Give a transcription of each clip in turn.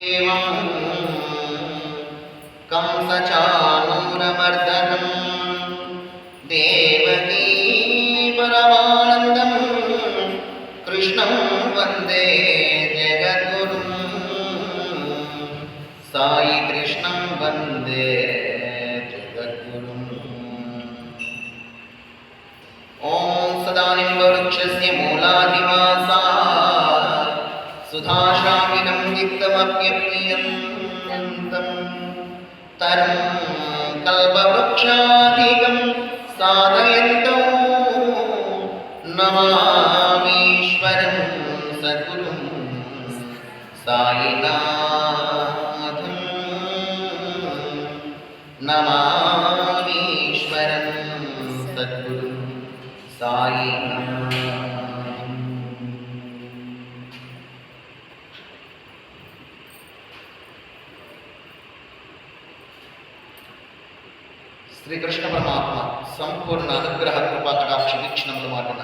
एवं कंसचाणूरमर्दनं देवकी परमानन्दं कृष्णं वन्दे जगद्गुरुं साई कृष्णं वन्दे जगद्गुरुम्। ॐ सदानिम्बवृक्षस्य मूलाधिवासात् सुधाशामिनं दिक्तमप्यप्रियन्तं तरं कल्पवृक्षाधिकं साधयन्तौ नमामीश्वरं सद्गुरुं साईनाथं नमामीश्वरं सद्गुरुं साईनाथं। శ్రీకృష్ణ పరమాత్మ సంపూర్ణ అనుగ్రహ కృపా కటాక్ష వీక్షణములు మాటిన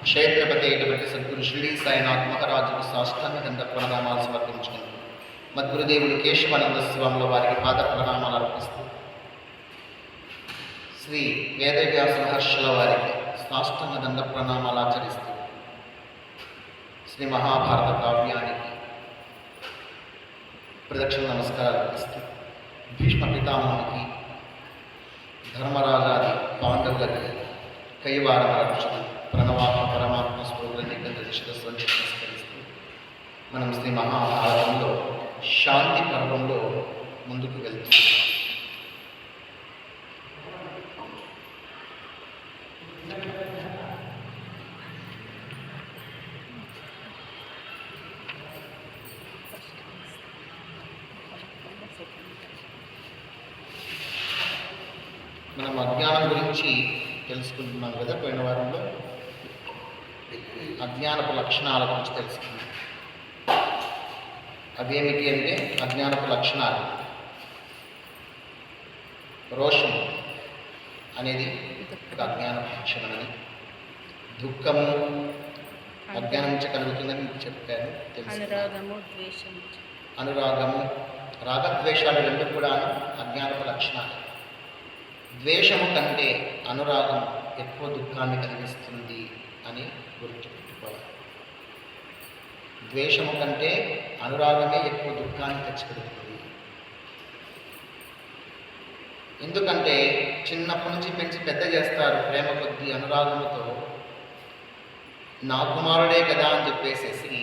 క్షేత్రపతి అయినటువంటి సద్గురు షిరిడి సాయినాథ్ మహారాజుకు సాష్టాంగ ప్రణామాలు సమర్పించుకుంటూ మద్గురుదేవులు కేశవానంద స్వాముల వారికి పాద ప్రణామాలు అర్పిస్తూ శ్రీ వేదవ్యాస మహర్షుల వారికి సాష్టాంగ దండ ప్రణామాలు ఆచరిస్తూ శ్రీ మహాభారత కావ్యానికి ప్రదక్షిణ నమస్కారాలు అర్పిస్తూ భీష్మ పితామహునికి ధర్మరాజాది పాండవులకి కైవారం రక్షణ ప్రణవాత్మ పరమాత్మ స్వరూపాన్ని శిరస్సుని నమస్కరిస్తూ మనం శ్రీ మహాభారతంలో శాంతి పర్వంలో ముందుకు వెళ్తున్నాం. మనం అజ్ఞానం గురించి తెలుసుకుంటున్నాం కదా. పోయిన వారంలో అజ్ఞానపు లక్షణాల గురించి తెలుసుకున్నాం. అదేమిటి అంటే అజ్ఞానపు లక్షణాలు రోషం అనేది ఒక అజ్ఞానపు లక్షణమని, దుఃఖము అజ్ఞానం నుంచి కలుగుతుందని మీకు చెప్పాను. అనురాగము రాగద్వేషాలు రెండు కూడా అజ్ఞానపు లక్షణాలు. ద్వేషము కంటే అనురాగం ఎక్కువ దుఃఖాన్ని కలిగిస్తుంది అని గుర్తుపెట్టుకోవాలి. ద్వేషము కంటే అనురాగమే ఎక్కువ దుఃఖాన్ని తెచ్చిపెడుతుంది. ఎందుకంటే చిన్నప్పటి నుంచి పెంచి పెద్ద చేస్తారు ప్రేమ కొద్దీ అనురాగముతో. నా కుమారుడే కదా అని చెప్పేసేసి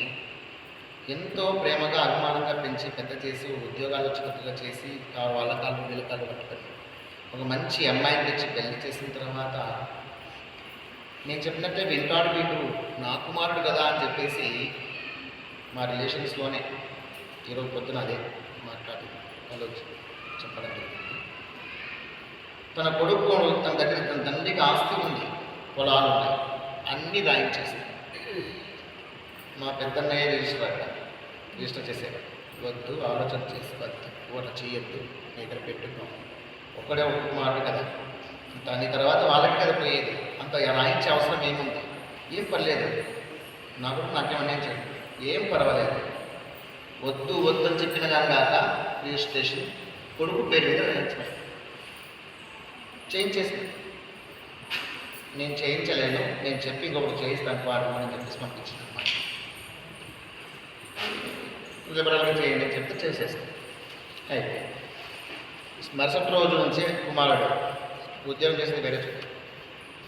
ఎంతో ప్రేమగా అభిమానంగా పెంచి పెద్ద చేసి ఉద్యోగాలు వచ్చేటట్టుగా చేసి వాళ్ళ కాళ్ళు వీళ్ళ కాళ్ళు పట్టుకొని ఒక మంచి అమ్మాయిని తెచ్చి పెళ్లి చేసిన తర్వాత నేను చెప్పినట్టే వింటాడు వీడు నా కుమారుడు కదా అని చెప్పేసి మా రిలేషన్స్లోనే ఈరోజు పొద్దున అదే మాట్లాడి వాళ్ళు చెప్పడం జరిగింది. తన కొడుకు తన దగ్గర తన తండ్రికి ఆస్తి ఉంది, పొలాలు ఉన్నాయి, అన్నీ రాయించేసి మా పెద్దన్నయ్య రిజిస్టర్ చేసేది. వద్దు, ఆలోచన చేసి వద్దు, ఓట చేయొద్దు, నీ దగ్గర పెట్టుకోం, ఒక్కడే ఒక కుమారుడు కదా, దాని తర్వాత వాళ్ళకి కదా పోయేది, అంత రాయించే అవసరం ఏముంది, ఏం పర్లేదు, నాకేమన్నా చేయండి, ఏం పర్వాలేదు, వద్దు వద్దు అని చెప్పిన దాని కాక రిజిస్ట్రేషన్ కొడుకు పేరు మీద చేయించేసి నేను చేయించలేను, నేను చెప్పి ఇంకొకటి చేయిస్తాను వాడు అని చెప్పేసి పంపించిన అన్నమాట. లిబరల్గా చేయండి అని చెప్తే చేసేస్తాను. అయితే మరుసటి రోజు నుంచే కుమారుడు ఉద్యోగం చేసేది వేరే చోటు,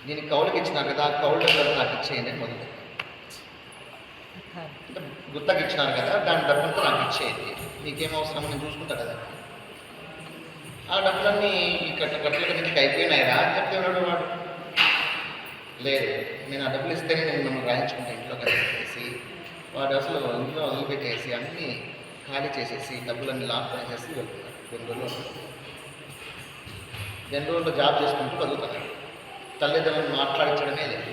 దీనికి కౌలుకి ఇచ్చినారు కదా, ఆ కౌలు డబ్బులు నాకు ఇచ్చేయండి అని మొదలు. గుత్తకి ఇచ్చినారు కదా, దాని డబ్బులతో నాకు ఇచ్చేయండి, మీకేం అవసరం నేను చూసుకుంటా కదా. ఆ డబ్బులన్నీ ఈ కట్టల మీదకి అయిపోయినాయిరా అని చెప్తే ఉన్నాడు వాడు. లేదు, నేను ఆ డబ్బులు ఇస్తేనే నేను నన్ను రాయించుకుంటా ఇంట్లో కదా చెప్పేసి వాడు అసలు ఇంట్లో వదిలిపెట్టేసి అన్నీ ఖాళీ చేసేసి డబ్బులన్నీ లాక్కొని చేసి వెళ్తున్నాడు. 2 రోజులు జాబ్ చేసుకుంటూ బతుకుతున్నాడు. తల్లిదండ్రులను మాట్లాడించడమే లేదు,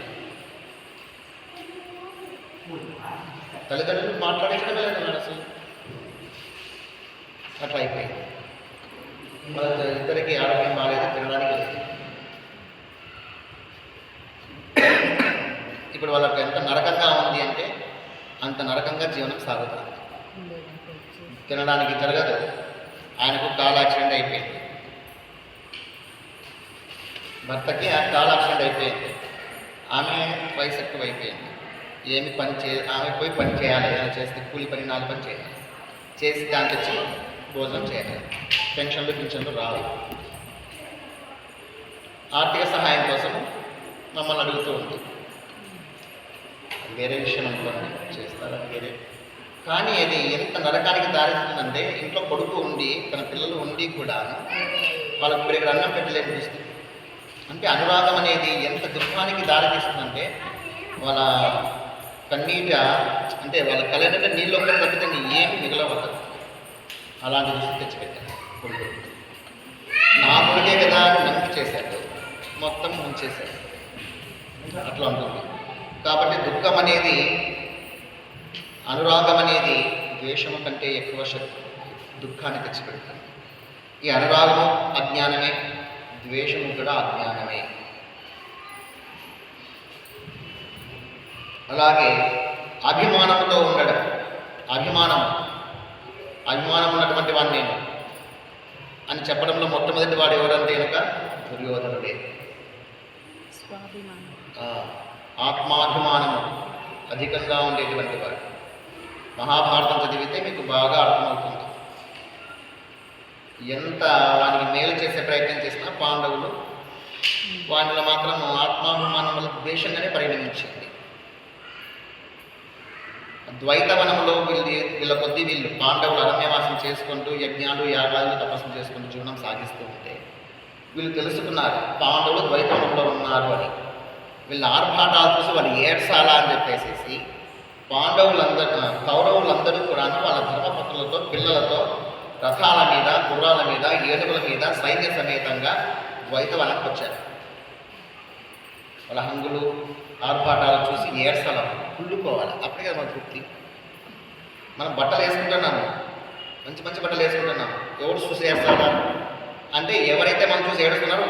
తల్లిదండ్రులు మాట్లాడించడమే లేదు వాడు అసలు. అట్లా అయిపోయింది. ఇద్దరికి ఆరోగ్యం బాగాలేదు, తినడానికి లేదు. ఇప్పుడు వాళ్ళకి ఎంత నరకంగా ఉంది అంటే అంత నరకంగా జీవనం సాగుతుంది. తినడానికి జరగదు. ఆయనకు కాల్ యాక్సిడెంట్ అయిపోయింది, భర్తకి ఆ కాల్ యాక్సిడెంట్ అయిపోయింది. ఆమె వయసు ఎక్కువ అయిపోయింది. ఏమి ఆమె పోయి పని చేయాలి, ఏమైనా చేస్తే కూలి పని 4 పని చేయాలి, చేసి దానికి వచ్చి భోజనం చేయాలి. పెన్షన్లు రావు. ఆర్థిక సహాయం కోసం మమ్మల్ని అడుగుతూ ఉంది. వేరే విషయం అనుకోండి, చేస్తారా వేరే. కానీ అది ఎంత నరకానికి దారిస్తుందంటే, ఇంట్లో కొడుకు ఉండి తన పిల్లలు ఉండి కూడా వాళ్ళకు ఇప్పుడు అన్నం పెట్టలేని పరిస్థితి. అంటే అనురాగం అనేది ఎంత దుఃఖానికి దారితీస్తుందంటే, వాళ్ళ కన్నీట అంటే వాళ్ళ కళ్ళ నీళ్ళు ఒక్కటి తప్పితే ఏమి మిగలవద్దు. అలాంటి దృష్టి తెచ్చిపెట్టాను. కొడుకు నా కొడుకే కదా నమ్మి చేశాడు, మొత్తం ముంచేశాడు. అట్లా ఉంటుంది. కాబట్టి దుఃఖం అనేది, అనురాగం అనేది ద్వేషము కంటే ఎక్కువ దుఃఖాన్ని తెచ్చిపెడుతుంది. ఈ అనురాగము అజ్ఞానమే, ద్వేషము కూడా అజ్ఞానమే. అలాగే అభిమానంతో ఉండడం. అభిమానం ఉన్నటువంటి వాడిని నేను అని చెప్పడంలో మొట్టమొదటి వాడు ఎవరంటే కనుక దుర్యోధనుడే. ఆత్మాభిమానము అధికంగా ఉండేటువంటి వాడు. మహాభారతం చదివితే మీకు బాగా అర్థమవుతుంది. ఎంత వానికి మేలు చేసే ప్రయత్నం చేసినా పాండవులు వాటిలో మాత్రం ఆత్మాభిమానం వల్ల ద్వేషంగానే పరిణమించింది. ద్వైతవనంలో వీళ్ళ కొద్దీ వీళ్ళు పాండవులు అరణ్యవాసం చేసుకుంటూ యజ్ఞాలు యాగాలు తపస్సు చేసుకుంటూ జీవనం సాగిస్తూ ఉంటే వీళ్ళు తెలుసుకున్నారు పాండవులు ద్వైతవనంలో ఉన్నారు అని. వీళ్ళ ఆర్భాటాలు చూసి వాళ్ళు ఏడ్సాలా అని చెప్పేసేసి కౌరవులందరూ కూడా వాళ్ళ ధర్మపత్రులతో పిల్లలతో రథాల మీద, గుర్రాల మీద, ఏనుగుల మీద సైన్య సమేతంగా ద్వైతవనానికి వచ్చారు. వాళ్ళ హంగులు ఆర్భాటాలు చూసి ఏడ్సాల, కుళ్ళుకోవాలి. అప్పుడే కదా మన తృప్తి. మనం బట్టలు వేసుకుంటున్నాము, మంచి మంచి బట్టలు వేసుకుంటున్నాము. ఎవరు చూసి ఏడ్చాలా అంటే ఎవరైతే మనం చూసి ఏడుస్తున్నారో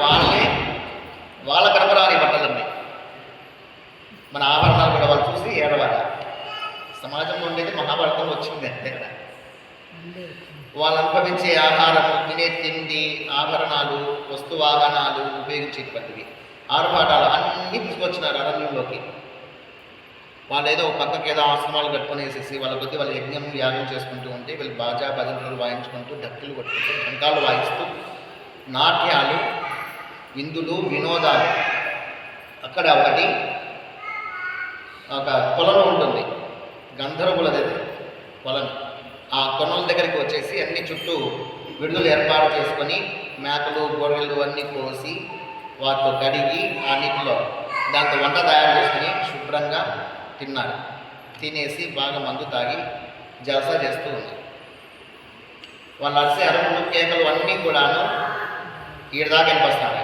వాళ్ళ కనపరాలి బట్టలన్నీ. మన ఆభరణాలు కూడా వాళ్ళు చూసి ఏడవాలి. సమాజంలో ఉండేది మహాభారతంలో వచ్చింది అంతే కదా. వాళ్ళు అనుభవించే ఆహారము, తినే తిండి, ఆభరణాలు, వస్తువాహనాలు, ఉపయోగించేటువంటివి, ఆర్భాటాలు అన్నీ తీసుకొచ్చినారు అరణ్యంలోకి. వాళ్ళు ఏదో పక్కకి ఏదో ఆశ్రమాలు కట్టుకునేసేసి వాళ్ళ కొద్ది వాళ్ళు యజ్ఞం యాగం చేసుకుంటూ ఉంటే వీళ్ళు బాజా భజనలు వాయించుకుంటూ, డక్కులు కొట్టుకుంటూ, శంఖాలు వాయిస్తూ, నాట్యాలు, విందులు, వినోదాలు. అక్కడ ఒక కొలను ఉంటుంది, గంధర్వులది కొలను. ఆ కొనల దగ్గరికి వచ్చేసి అన్ని చుట్టూ విడుదలు ఏర్పాటు చేసుకొని మేకలు, గొర్రెలు అన్నీ కోసి వాటితో కడిగి ఆ నీటిలో దాంతో వంట తయారు చేసుకుని శుభ్రంగా తిన్నారు. తినేసి బాగా మందు తాగి జలసా చేస్తూ ఉన్నారు. వాళ్ళు అరిసే అరుపులు, కేకలు అన్నీ కూడాను ఈడదాకా వినిపిస్తాడు.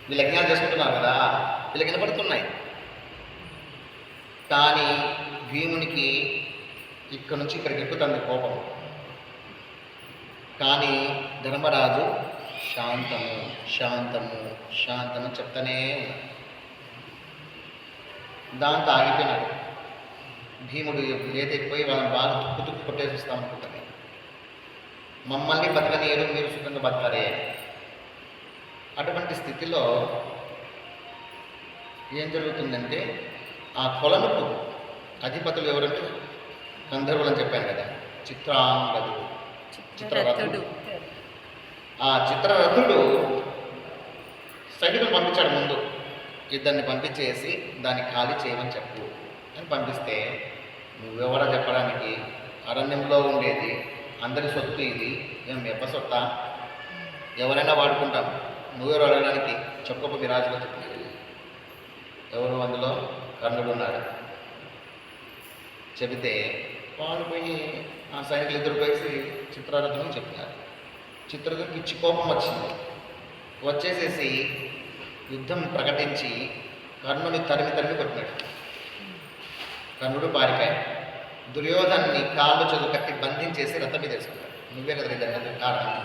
వీళ్ళు యజ్ఞాలు చేసుకుంటున్నారు కదా, వీళ్ళకి వినపడుతున్నాయి. కానీ భీమునికి ఇక్కడ నుంచి ఇక్కడికి ఎక్కుతుంది కోపం. కానీ ధర్మరాజు శాంతము శాంతము శాంతము చెప్తానే ఉన్నాడు. దాంతో ఆగిపోయినాడు. భీముడు లేదైపోయి వాళ్ళని బాగా తుక్కు కొట్టేసి వస్తామనుకుంటాను. మమ్మల్ని బతకనీయరు, మీరు సుఖంగా బతకారే. అటువంటి స్థితిలో ఏం జరుగుతుందంటే ఆ కొలనుకు అధిపతులు ఎవరంటే గంధర్వులు అని చెప్పాను కదా, చిత్రరథుడు. ఆ చిత్రరథుడు సైనికులు పంపించాడు. ముందు ఇద్దరిని పంపించేసి దాన్ని ఖాళీ చేయమని చెప్పు అని పంపిస్తే, నువ్వెవరా చెప్పడానికి, అరణ్యంలో ఉండేది అందరి సొత్తు, ఇది మేము ఎప్ప సొత్తా, ఎవరైనా వాడుకుంటాం, నువ్వెవరు అడగడానికి చెప్పు విరాజుగా చెప్పినాడు. ఎవరు అందులో కర్ణుడు ఉన్నాడు. చెబితే వాళ్ళు పోయి ఆ సైనికులు ఇద్దరు పోయి చిత్రరథుని చెప్పినారు. చిత్రరథునికి పిచ్చి కోపం వచ్చింది. వచ్చేసేసి యుద్ధం ప్రకటించి కర్ణుని తరిమి కొట్టినాడు. కర్ణుడు పారికాయ. దుర్యోధన్ని కాళ్ళు చెదులు కట్టి బంధించేసి రథం మీద వేసుకున్నాడు. నువ్వే కదా దాని కారణం.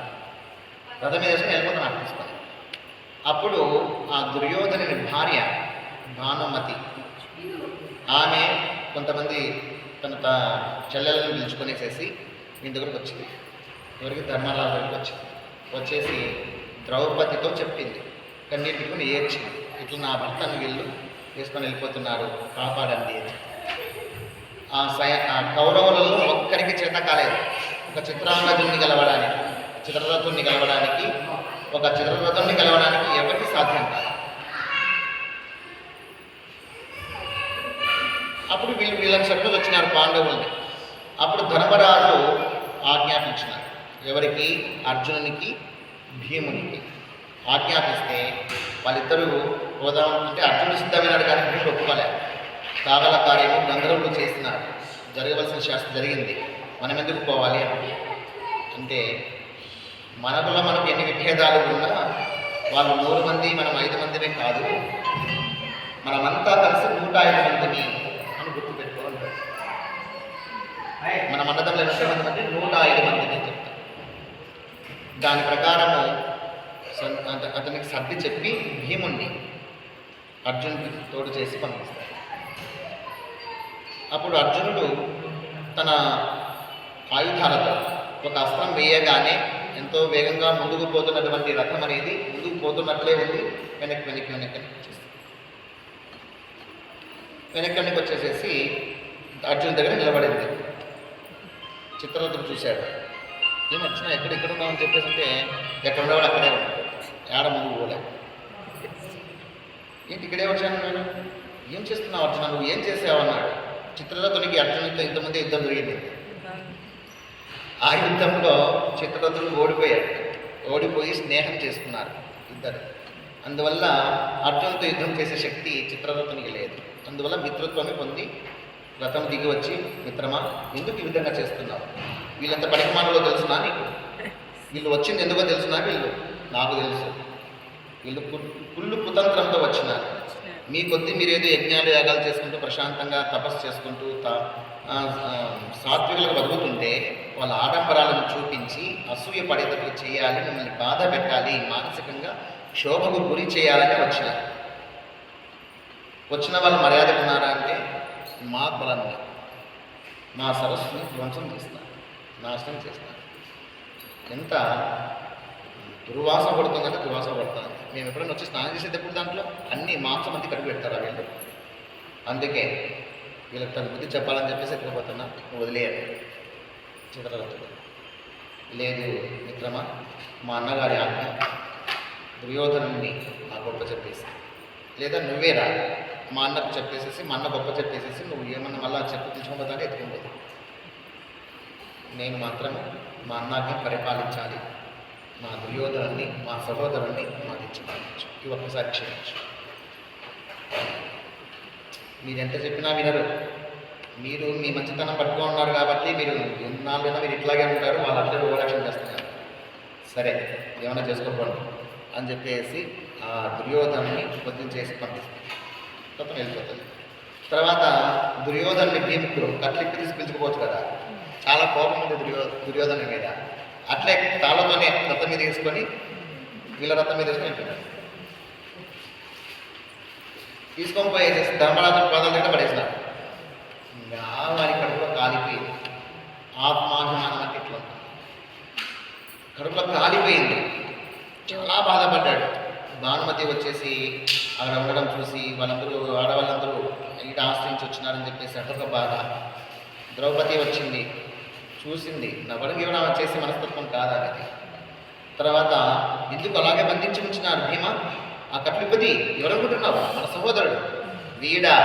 రథం మీద వేసుకుని వెళ్ళిపోతే నాకు తీసుకున్నాను. అప్పుడు ఆ దుర్యోధనుని భార్య భానుమతి, ఆమె కొంతమంది తన చెల్లెలను పిలుచుకొనేసేసి మీ దగ్గరకు వచ్చింది. ఎవరికి? ధర్మరాజు దగ్గరికి వచ్చింది. వచ్చేసి ద్రౌపదితో చెప్పింది, కన్నీరు పెట్టుకుని ఏడ్చింది, ఇట్లా నా భర్తను వీళ్ళు తీసుకొని వెళ్ళిపోతున్నారు, కాపాడండి అని. ఆ కౌరవులలో ఒక్కరికి చేత కాలేదు. ఒక చిత్రరథుణ్ణి గెలవడానికి ఎవరికి సాధ్యం కాదు. అప్పుడు వీళ్ళని చెప్పి వచ్చినారు పాండవుల్ని. అప్పుడు ధర్మరాజు ఆజ్ఞాపించినారు. ఎవరికి? అర్జునునికి, భీమునికి ఆజ్ఞాపిస్తే వాళ్ళిద్దరూ పోదాం అంటే అర్జునుడు సిద్ధమైనాడు, కానీ భీముడు ఒప్పుకోలేదు. కాగల కార్యము గంధర్వులు చేసినారు, జరగవలసిన శాస్త్రం జరిగింది, మనం ఎందుకు పోవాలి అంటే మనకులో మనకు ఎన్ని విభేదాలు ఉన్నా వాళ్ళు 100 మంది, మనం 5 మందినే కాదు, మనమంతా కలిసి 105 మందిని అని గుర్తుపెట్టుకోవాలి. మన మండలంలో 100 మంది 105 మందిని చెప్తాం. దాని ప్రకారము అతనికి సర్ది చెప్పి భీముణ్ణి అర్జునుడికి తోడు చేసి పంపిస్తాడు. అప్పుడు అర్జునుడు తన ఆయుధాలతో ఒక అస్త్రం వేయగానే ఎంతో వేగంగా ముందుకు పోతున్నటువంటి రథం అనేది ముందుకు పోతున్నట్లే ఉంది. వెనక్కి వచ్చేసేసి అర్జున్ దగ్గర నిలబడింది. చిత్రరథుడు చూశాడు, ఏం వచ్చినా ఎక్కడ ఉన్నామని చెప్పేసి అంటే ఎక్కడ ఉండేవాడు అక్కడే ఉన్నాడు, ఏడ ముందుకు పోలే. ఏంటి ఇక్కడే వచ్చాను నేను, ఏం చేస్తున్నావు అర్జున, నువ్వు ఏం చేసావు అన్నాడు. చిత్రరథునికి అర్జునుడితో ఇంతమంది యుద్ధం జరిగింది. ఆ యుద్ధంలో చిత్రరథుడు ఓడిపోయి స్నేహం చేసుకున్నారు ఇద్దరు. అందువల్ల అర్జునుడితో యుద్ధం చేసే శక్తి చిత్రరథునికి లేదు. అందువల్ల మిత్రత్వమే పొంది రథం దిగి వచ్చి, మిత్రమా ఎందుకు ఈ విధంగా చేస్తున్నావు, వీళ్ళంత పరిమాణంలో తెలుసునా నీకు, వీళ్ళు వచ్చింది ఎందుకో తెలుసునా, వీళ్ళు నాకు తెలుసు, వీళ్ళు కుళ్ళు కుతంత్రంతో వచ్చినారు. మీ కొద్దీ మీరేదో యజ్ఞాలు యాగాలు చేసుకుంటూ ప్రశాంతంగా తపస్సు చేసుకుంటూ సాత్వికులకు బతుకుతుంటే వాళ్ళ ఆడంబరాలను చూపించి అసూయ పడేటట్లు చేయాలి, మిమ్మల్ని బాధ పెట్టాలి, మానసికంగా క్షోభకు గురి చేయాలని వచ్చిన వాళ్ళు మర్యాద ఉన్నారా అంటే మా బలాన్ని, మా సరస్సుని ధ్వంసం చేస్తారు, నాశనం చేస్తారు. ఎంత దుర్వాస పడుతుందంటే దుర్వాస పడుతుంది. మేము ఎప్పుడైనా వచ్చి స్నానం చేసేటప్పుడు దాంట్లో అన్ని మాంసం అంతా కడుగు పెడతారు వీళ్ళు. అందుకే వీళ్ళకి తన బుద్ధి చెప్పాలని చెప్పేసి ఎక్కడిపోతున్నా, వదిలేయాలి. చిత్రరథుడు లేదు, మిత్రమా మా అన్నగారి ఆజ్ఞ, దుర్యోధనుడిని మా గొప్ప చెప్పేసి, లేదా నువ్వేరా మా అన్నకు చెప్పేసేసి, మా అన్న గొప్ప చెప్పేసేసి నువ్వు ఏమన్నా మళ్ళీ చెప్పు తీసుకుపోతానే ఎత్తుకుపోతావు. నేను మాత్రం మా అన్నకి పరిపాలించాలి, మా దుర్యోధనుని, మా సహోదరుణ్ణి మాకు ఇచ్చి పాలించు, ఇవి ఒక్కసారి క్షమించు. మీరెంత చెప్పినా వినరు. మీరు మీ మంచితనం పట్టుకో ఉన్నారు కాబట్టి మీరు ఎన్నాళ్ళైనా మీరు ఇట్లాగే ఉంటారు, వాళ్ళు అట్లే ఓవరాక్షన్ చేస్తున్నారు. సరే ఏమైనా చేసుకోకూడదు అని చెప్పేసి ఆ దుర్యోధనుని పొద్దున చేసి పంపిస్తుంది. మొత్తం వెళ్ళిపోతుంది. తర్వాత దుర్యోధనుని భీముడు కట్లెక్కి తీసి పిలుచుకోవచ్చు కదా, చాలా కోపం ఉంది దుర్యోధను మీద. అట్లే తాళ్ళతోనే రథం మీద తీసుకొని వీళ్ళ రథం మీద తీసుకొని వెళ్తున్నాడు. తీసుకొని పోయేసేసి ధర్మరాజు పాదాల దగ్గర పడేసినాడు. ఇంకా వారి కడుపులో కాలిపోయింది. ఆత్మాభిమానం అంటే ఇట్లా ఉంటుంది. కడుపులో కాలిపోయింది, చాలా బాధపడ్డాడు. భానుమతి వచ్చేసి అక్కడ ఉండడం చూసి ఆడవాళ్ళందరూ ఇంటి ఆశ్రయించి వచ్చినారని చెప్పేసి అదొక బాధ. ద్రౌపది వచ్చింది, చూసింది, నవ్వడం ఇవ్వడం వచ్చేసి మనస్తత్వం కాదా అది. తర్వాత ఎందుకు అలాగే బంధించి ఉంచినారు భీమ, ఆ కట్లిపతి ఎవరనుకుంటున్నావు, మన సహోదరుడు వీడా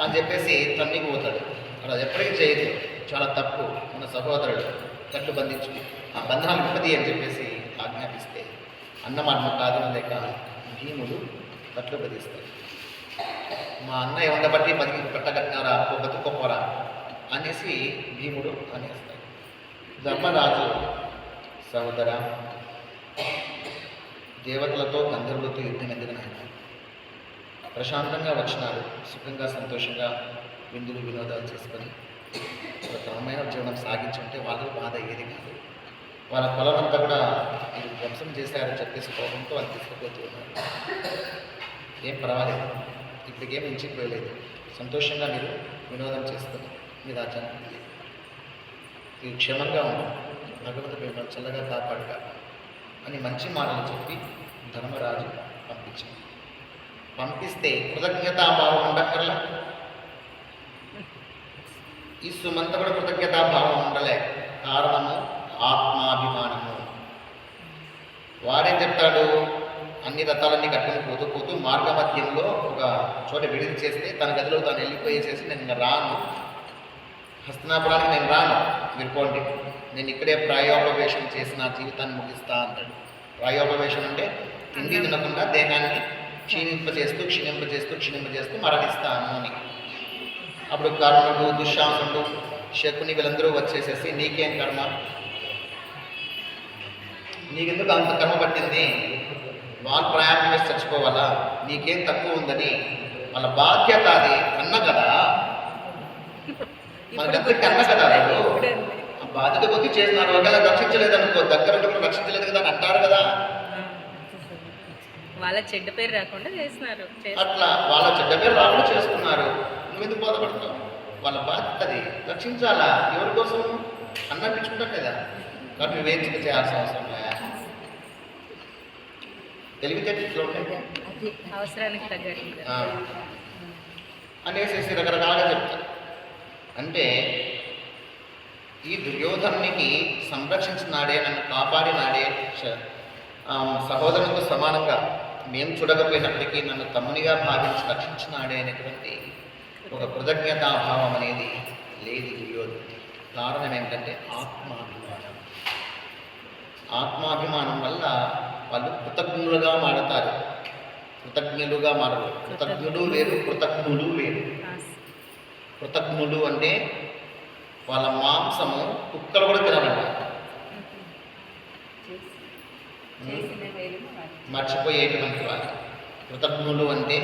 అని చెప్పేసి తన్నికి పోతాడు. అలా ఎప్పటికీ చేయదు, చాలా తప్పు. మన సహోదరుడు కట్లు బంధించు, ఆ బంధనాలు విపతి అని చెప్పేసి ఆజ్ఞాపిస్తే అన్నమాట కాదన లేక భీముడు కట్లు బదిస్తాడు. మా అన్నయ్య ఉండబట్టి బతికి పెట్టగట్టినారా, బతుకోపోరా అనేసి భీముడు అనేస్తాడు. ధర్మరాజు సహోదర, దేవతలతో గంధర్వులతో యుద్ధం ఎందుకు నాయన, ప్రశాంతంగా వచ్చినారు, సుఖంగా సంతోషంగా విందులు వినోదాలు చేసుకొని ఒక క్రమమైన జీవనం సాగించుంటే వాళ్ళకి బాధ ఏది కాదు. వాళ్ళ పొలమంతా కూడా మీరు ధ్వంసం చేశారని చెప్పేసి కోపంతో వాళ్ళు తీసుకుపోతూ ఉన్నారు. ఏం పర్వాలేదు, ఇప్పటికేం మించిపోయలేదు, సంతోషంగా మీరు వినోదం చేస్తుంది మీ రాజ్యానికి ఇవి క్షేమంగా ఉంటుంది, భగవంతుడు మిమ్మల్ని చల్లగా కాపాడుగా అని మంచి మాటలు చెప్పి ధర్మరాజు పంపించాడు. పంపిస్తే కృతజ్ఞతాభావం ఉండక్కర్లా, ఈ సుమంతా కూడా కృతజ్ఞతాభావం ఉండలే. కారణము ఆత్మాభిమానము. వాడేం చెప్తాడు, అన్ని రథాలన్నీ కట్టుకుని పోతూ పోతూ మార్గ మధ్యంలో ఒక చోట విడిది చేస్తే తన గదిలో తాను వెళ్ళిపోయేసేసి నేను రాను, హస్తనాపురానికి నేను రాను, మీరు పోండి, నేను ఇక్కడే ప్రాయోపవేశం చేసి నా జీవితాన్ని ముగిస్తా అంటాడు. ప్రాయోపవేశం అంటే తిండి తినకుండా దేహాన్ని క్షీణింపజేస్తూ మరణిస్తాను అని. అప్పుడు కర్ణుడు, దుశ్శాసనుడు, శకుని వీళ్ళందరూ వచ్చేసేసి నీకేం కర్మ, నీకెందుకు అంత కర్మ పట్టింది, వాళ్ళు ప్రయాణం చేసి చచ్చిపోవాలా, నీకేం తక్కువ ఉందని, వాళ్ళ బాధ్యత అది కన్న కదా, మనకందరికి కన్న కదా, ఆ బాధ్యత కొద్ది చేస్తున్నారు. ఒకవేళ రక్షించలేదనుకో, దగ్గర రక్షించలేదు కదా అని అంటారు కదా, వాళ్ళ చెడ్డ పేరు రాకుండా చేస్తున్నారు. అట్లా వాళ్ళ చెడ్డ పేరు రాకుండా చేసుకున్నారు. నువ్వెందుకు బాధపడతావు, వాళ్ళ బాధ్యత అది రక్షించాలా, ఎవరి కోసం అన్నపించుకుంటాం కదా, కాబట్టి నువ్వేం చేయాల్సిన అవసరం లే. తెలివితేటలు అవసరానికి తగ్గట్టు అనేసి రకరకాలుగా చెప్తారు. అంటే ఈ దుర్యోధనునికి సంరక్షించినాడే, నన్ను కాపాడినాడే, సహోదరునితో సమానంగా మేము చూడకపోయినప్పటికీ నన్ను తమ్మునిగా భావించి రక్షించినాడే అనేటువంటి ఒక కృతజ్ఞతాభావం అనేది లేదు దుర్యోధనుడికి. కారణం ఏంటంటే ఆత్మాభిమానం. ఆత్మాభిమానం వల్ల వాళ్ళు కృతజ్ఞులుగా మారతారు, కృతజ్ఞులుగా మారరు. కృతజ్ఞుడు వేరు, కృతజ్ఞులు వేరు. కృతజ్ఞులు అంటే వాళ్ళ మాంసము కుక్కలు కూడా తినాలంట, మర్చిపోయేటువంటి వాళ్ళు. కృతజ్ఞులు అంటే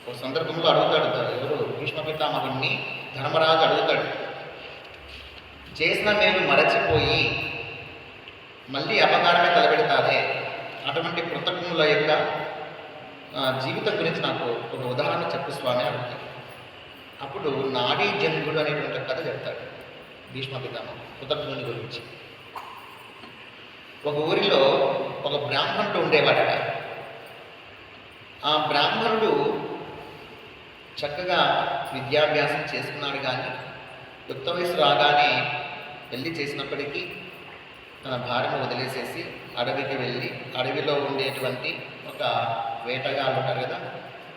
ఒక సందర్భంలో అడుగుతాడు, ఎవరు భీష్మ పితామహుడిని ధర్మరాజు అడుగుతాడు, చేసిన మేలు మరచిపోయి మళ్ళీ అపకారమే తలపెడతారే, అటువంటి కృతజ్ఞుల యొక్క జీవితం గురించి నాకు ఒక ఉదాహరణ చెప్పు స్వామి అడుగుతాడు. అప్పుడు నాడీ జంగుడు అనేటువంటి కథ చెప్తాడు భీష్మ పితామహుడు కృతజ్ఞుని గురించి. ఒక ఊరిలో ఒక బ్రాహ్మణుడు ఉండేవాడట. ఆ బ్రాహ్మణుడు చక్కగా విద్యాభ్యాసం చేసుకున్నాడు, కానీ యుక్త వయసు రాగానే పెళ్లి చేసినప్పటికీ తన భార్యను వదిలేసేసి అడవికి వెళ్ళి, అడవిలో ఉండేటువంటి ఒక వేటగాళ్ళు ఉంటారు కదా,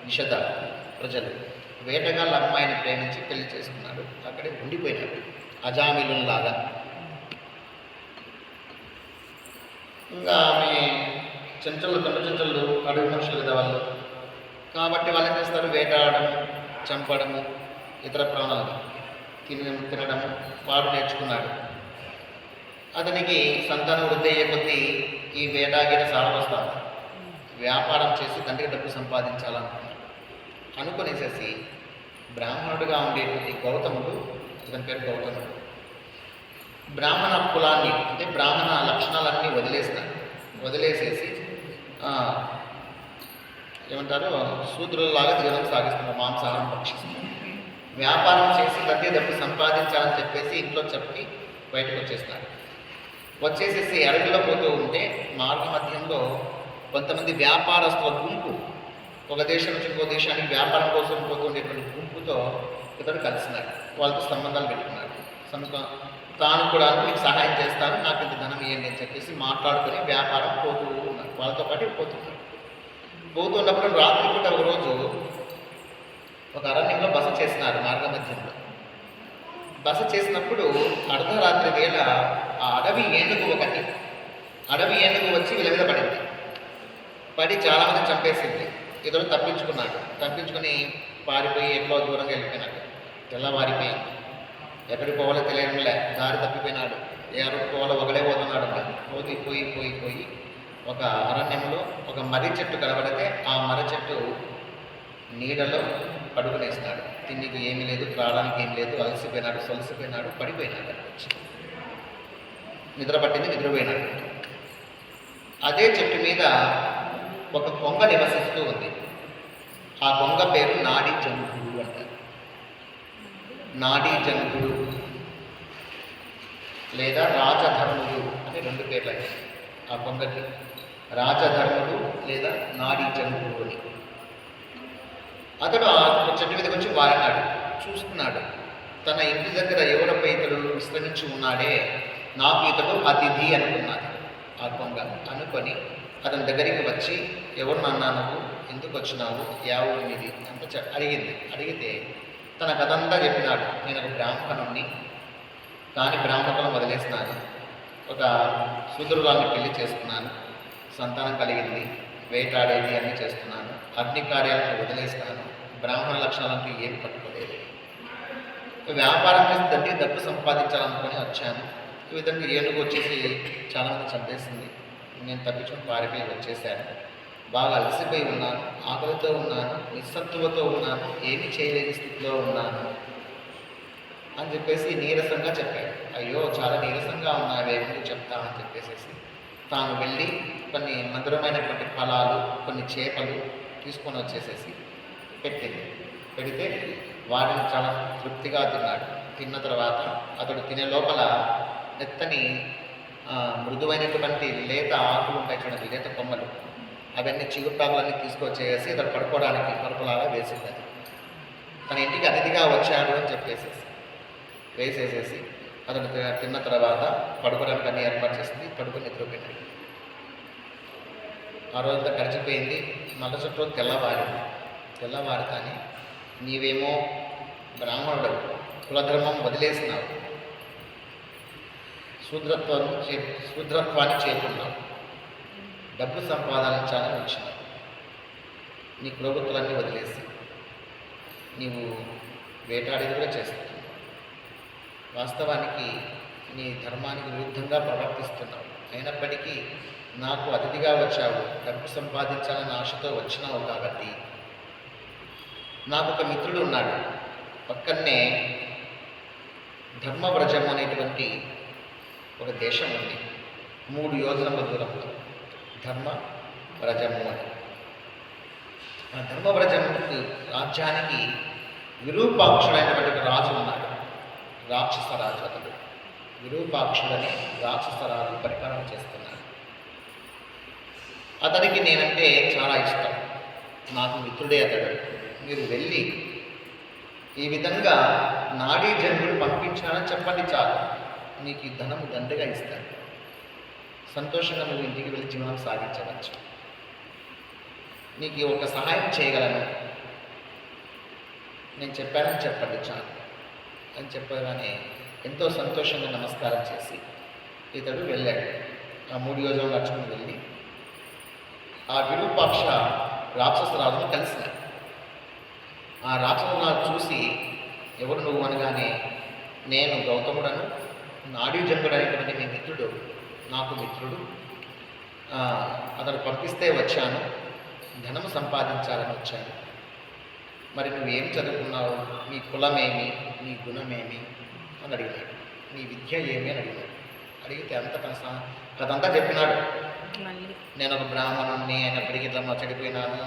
నిషధ ప్రజలు, వేటగాళ్ళ అమ్మాయిని ప్రేమించి పెళ్లి చేసుకున్నాడు. అక్కడే ఉండిపోయినాడు అజామిలులాగా. ఇంకా ఆమె చెంచళ్ళు, తొండ చెంచళ్ళు, అడవి మనుషులు కదా వాళ్ళు, కాబట్టి వాళ్ళు ఏం చేస్తారు, వేటాడము, చంపడము, ఇతర ప్రాణాలు తినడము వాడు నేర్చుకున్నాడు. అతనికి సంతానం వృద్ధి అయ్యే కొద్దీ ఈ వేటాగిన సాగొస్తాను, వ్యాపారం చేసి తండ్రికి డబ్బు సంపాదించాలనుకున్నాడు. అనుకునేసేసి బ్రాహ్మణుడిగా ఉండేటువంటి గౌతముడు, ఇతని పేరు గౌతముడు, బ్రాహ్మణ కులాన్ని అంటే బ్రాహ్మణ లక్షణాలన్నీ వదిలేసేసి ఏమంటారు, శూద్రులలాగా జీవనం సాగిస్తున్నారు, మాంసాహారం భక్షిస్తున్నారు. వ్యాపారం చేసి తండ్రి డబ్బు సంపాదించాలని చెప్పేసి ఇంట్లో చెప్పి బయటకు వచ్చేసేసి అడవిలో పోతూ ఉంటే మార్గ మధ్యంలో కొంతమంది వ్యాపారస్తుల గుంపు, ఒక దేశం నుంచి ఇంకో దేశానికి వ్యాపారం కోసం పోతూ ఉండేటువంటి గుంపుతో ఇతడు కలిసినాడు. వాళ్ళతో సంబంధాలు పెట్టుకున్నాడు. తాను కూడా మీకు సహాయం చేస్తాను, నాకు ఇంత ధనం ఇవ్వండి అని చెప్పేసి మాట్లాడుకొని వ్యాపారం పోతూ ఉన్నాడు. వాళ్ళతో పాటు పోతున్నప్పుడు రాత్రిపూట ఒకరోజు ఒక అరణ్యంలో బస చేసినారు. మార్గ మధ్యంలో బస చేసినప్పుడు అర్ధరాత్రి వేళ ఆ అడవి ఏనుగు వచ్చి వీళ్ళ మీద పడి చాలామంది చంపేసింది. ఇతడు తప్పించుకొని పారిపోయి ఎక్కడో దూరంగా వెళ్ళిపోయినాడు. తెల్లవారిపోయింది, ఎక్కడికి పోవాలో తెలియడంలే, దారి తప్పిపోయినాడు. ఏ అరుకు పోవాలో ఒకడే పోతున్నాడు. పోయి ఒక అరణ్యంలో ఒక మర్రి చెట్టు కనబడితే ఆ మర్రి చెట్టు నీడలో పడుకునేసినాడు. తిండికి ఏమీ లేదు, త్రాగడానికి ఏం లేదు, సొలసిపోయినాడు, పడిపోయినాడు. నిద్ర పట్టింది, నిద్రపోయినాడు. అదే చెట్టు మీద ఒక కొంగ నివసిస్తూ ఉంది. ఆ కొంగ పేరు నాడీ జంగుడు అంటారు. నాడీ జంగుడు లేదా రాజధర్ముడు అని రెండు పేర్లు అయ్యాయి ఆ కొంగకి. రాజధర్ముడు లేదా నాడీ జంగుడు అని. అతడు ఆ చెట్టు మీదకి వచ్చి వారినాడు, చూస్తున్నాడు. తన ఇంటి దగ్గర ఎవరపై ఇతడు విశ్రమించి ఉన్నాడే, నాకు ఇతడు అతిథి అనుకున్నాడు ఆ కొంగ. అనుకొని అతని దగ్గరికి వచ్చి, ఎవరు నాన్న నువ్వు, ఎందుకు వచ్చినావు, యావు మీది అంత అడిగింది. అడిగితే తన కథంతా చెప్పినాడు. నేను ఒక బ్రాహ్మణుణ్ణి, కానీ బ్రాహ్మణులను వదిలేసినాను. ఒక శూద్రురాన్ని పెళ్లి చేసుకున్నాను, సంతానం కలిగింది, వేటాడేది అన్నీ చేస్తున్నాను, అగ్ని కార్యాలను వదిలేసినాను, బ్రాహ్మణ లక్షణాలంటూ ఏం పట్టుకోలేదు. వ్యాపారం చేసి డబ్బు సంపాదించాలనుకొని వచ్చాను. ఈ విధంగా ఏనుగు వచ్చేసి చాలామంది చంపేసింది. నేను తప్పించుకొని పారిపోయి వచ్చేసాను. బాగా అలసిపోయి ఉన్నాను, ఆకలితో ఉన్నాను, నిస్సత్తువతో ఉన్నాను, ఏమీ చేయలేని స్థితిలో ఉన్నాను అని చెప్పేసి నీరసంగా చెప్పాడు. అయ్యో చాలా నీరసంగా ఉన్నావే, ముందు చెప్తామని చెప్పేసి తాను వెళ్ళి కొన్ని మధురమైనటువంటి ఫలాలు, కొన్ని చేపలు తీసుకొని వచ్చేసేసి పెట్టింది. పెడితే వాటిని చాలా తృప్తిగా తిన్నాడు. తిన్న తర్వాత అతడు తినే లోపల మెత్తని మృదువైనటువంటి లేత ఆకులు ఉంటాయి చూడండి, లేత కొమ్మలు, అవన్నీ చిగురుటాకులన్నీ తీసుకొచ్చేసి అతడు పడుకోవడానికి పరుపులాగా వేసింది. తన ఇంటికి అతిథిగా వచ్చాడు అని చెప్పేసేసి వేసేసేసి అతడు తిన్న తర్వాత పడుకోవడానికి అన్ని ఏర్పాటు చేసింది. పడుకొని నిద్రపోయినాడు. ఆ రోజంతా గడిచిపోయింది. మరుసటి రోజు తెల్లవారు కానీ నీవేమో బ్రాహ్మణుడు, కులధర్మం వదిలేసినావు, శూద్రత్వాన్ని చేరుకున్నావు, డబ్బు సంపాదించాలని వచ్చినావు, నీ కులవృత్తులన్నీ వదిలేసి నీవు వేటాడేది కూడా చేస్తున్నావు. వాస్తవానికి నీ ధర్మానికి విరుద్ధంగా ప్రవర్తిస్తున్నావు. అయినప్పటికీ నాకు అతిథిగా వచ్చావు, డబ్బు సంపాదించాలని ఆశతో వచ్చినావు కాబట్టి నాకు ఒక మిత్రుడు ఉన్నాడు. పక్కనే ధర్మవ్రజము అనేటువంటి ఒక దేశం ఉంది, 3 యోజనముల దూరంలో ధర్మవ్రజము అని. ఆ ధర్మవ్రజము రాజ్యానికి విరూపాక్షుడైనటువంటి ఒక రాజు ఉన్నాడు, రాక్షస రాజు. అతడు విరూపాక్షుడని రాక్షస రాజు పరిపాలన చేస్తున్నాడు. అతడికి నేనంటే చాలా ఇష్టం, నాకు మిత్రుడే అతడు. మీరు వెళ్ళి ఈ విధంగా నాడీ జంగుడు పంపించాలని చెప్పండి చాలు, నీకు ఈ ధనము దండగా ఇస్తాను. సంతోషంగా నువ్వు ఇంటికి వెళ్ళి జీవనం సాగించవచ్చు. నీకు ఒక సహాయం చేయగలను, నేను చెప్పానని చెప్పండి చాలు అని చెప్పగానే ఎంతో సంతోషంగా నమస్కారం చేసి ఇతడు వెళ్ళాడు. ఆ 3 యోజనలు నడుచుకుని వెళ్ళి ఆ విరూపాక్ష రాక్షస రాజును కలిసినాడు. ఆ రాక్షసురాజు చూసి, ఎవరు నువ్వు అనగానే, నేను గౌతముడను, నాడీ జంగుడు అనేటువంటి నీ మిత్రుడు, నాకు మిత్రుడు, అతను పంపిస్తే వచ్చాను, ధనము సంపాదించాలని వచ్చాను. మరి నువ్వేం చదువుకున్నావు, నీ కులమేమి, నీ గుణమేమి అని అడిగినాడు. నీ విద్య ఏమి అని అడిగినాడు. అడిగితే అదంతా చెప్పినాడు. నేను ఒక బ్రాహ్మణుణ్ణి అయినప్పటికీ ఇట్లా చెడిపోయినాను,